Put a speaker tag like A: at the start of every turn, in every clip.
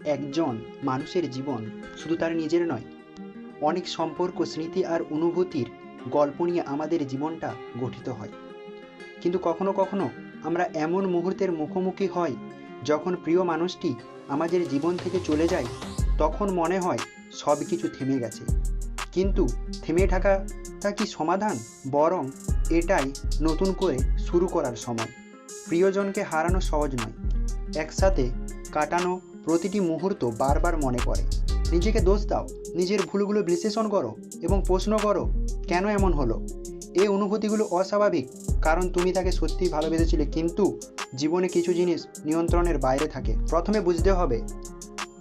A: একজন মানুষের জীবন শুধু তার নিজের নয়, অনেক সম্পর্ক, স্মৃতি আর অনুভূতির গল্প নিয়ে আমাদের জীবনটা গঠিত হয়। কিন্তু কখনো কখনো আমরা এমন মুহূর্তের মুখোমুখি হই যখন প্রিয় মানুষটি আমাদের জীবন থেকে চলে যায়, তখন মনে হয় সব কিছু থেমে গেছে। কিন্তু থেমে থাকাটা কি সমাধান? বরং এটাই নতুন করে শুরু করার সময়। প্রিয়জনকে হারানো সহজ নয়, একসাথে কাটানো প্রতিটি মুহূর্ত বারবার মনে পড়ে। নিজেকে দোষ দাও, নিজের ভুলগুলো বিশ্লেষণ করো এবং প্রশ্ন করো, কেন এমন হলো? এই অনুভূতিগুলো অস্বাভাবিক, কারণ তুমি তাকে সত্যিই ভালোবেসেছিলে, কিন্তু জীবনে কিছু জিনিস নিয়ন্ত্রণের বাইরে থাকে। প্রথমে বুঝতে হবে,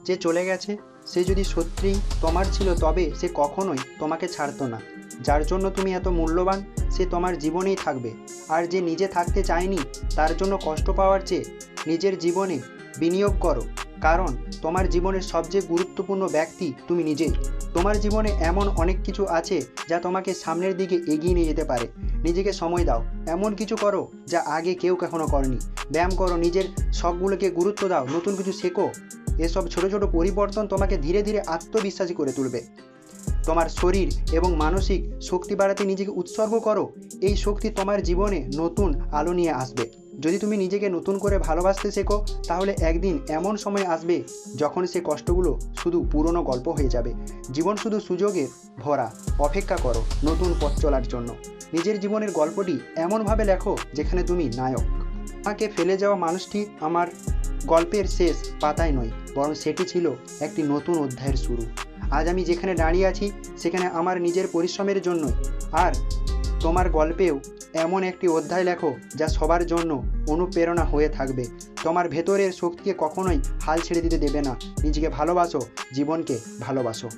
A: যে চলে গেছে সে যদি সত্যিই তোমার ছিল, তবে সে কখনোই তোমাকে ছাড়তো না। যার জন্য তুমি এত মূল্যবান, সে তোমার জীবনেই থাকবে। আর যে নিজে থাকতে চায়নি, তার জন্য কষ্ট পাওয়ার চেয়ে নিজের জীবনে বিনিয়োগ করো, কারণ তোমার জীবনের সবচেয়ে গুরুত্বপূর্ণ ব্যক্তি তুমি নিজেই। তোমার জীবনে এমন অনেক কিছু আছে যা তোমাকে সামনের দিকে এগিয়ে নিয়ে যেতে পারে। নিজেকে সময় দাও, এমন কিছু করো যা আগে কেউ কখনো করেনি। ব্যায়াম করো, নিজের শখগুলোকে গুরুত্ব দাও, নতুন কিছু শেখো। এসব ছোট ছোট পরিবর্তন তোমাকে ধীরে ধীরে আত্মবিশ্বাসী করে তুলবে। তোমার শরীর এবং মানসিক শক্তি বাড়াতে নিজেকে উৎসর্গ করো। এই শক্তি তোমার জীবনে নতুন আলো নিয়ে আসবে। যদি তুমি নিজেকে নতুন করে ভালোবাসতে শেখো, তাহলে একদিন এমন সময় আসবে যখন সে কষ্টগুলো শুধু পুরনো গল্প হয়ে যাবে। জীবন শুধু সুযোগে ভরা, অপেক্ষা করো নতুন পথ চলার জন্য। নিজের জীবনের গল্পটি এমনভাবে লেখো যেখানে তুমি নায়ক। আমাকে ফেলে যাওয়া মানুষটি আমার গল্পের শেষ পাতায় নয়, বরং সেটি ছিল একটি নতুন অধ্যায়ের শুরু। আজ আমি যেখানে দাঁড়িয়ে আছি সেখানে আমার নিজের পরিশ্রমের জন্যই। আর তোমার গল্পেও এমন একটি অধ্যায় লেখো যা সবার জন্য অনুপ্রেরণা হয়ে থাকবে। তোমার ভেতরের শক্তিকে কখনোই হাল ছেড়ে দিতে দেবে না। নিজেকে ভালোবাসো, জীবনকে ভালোবাসো।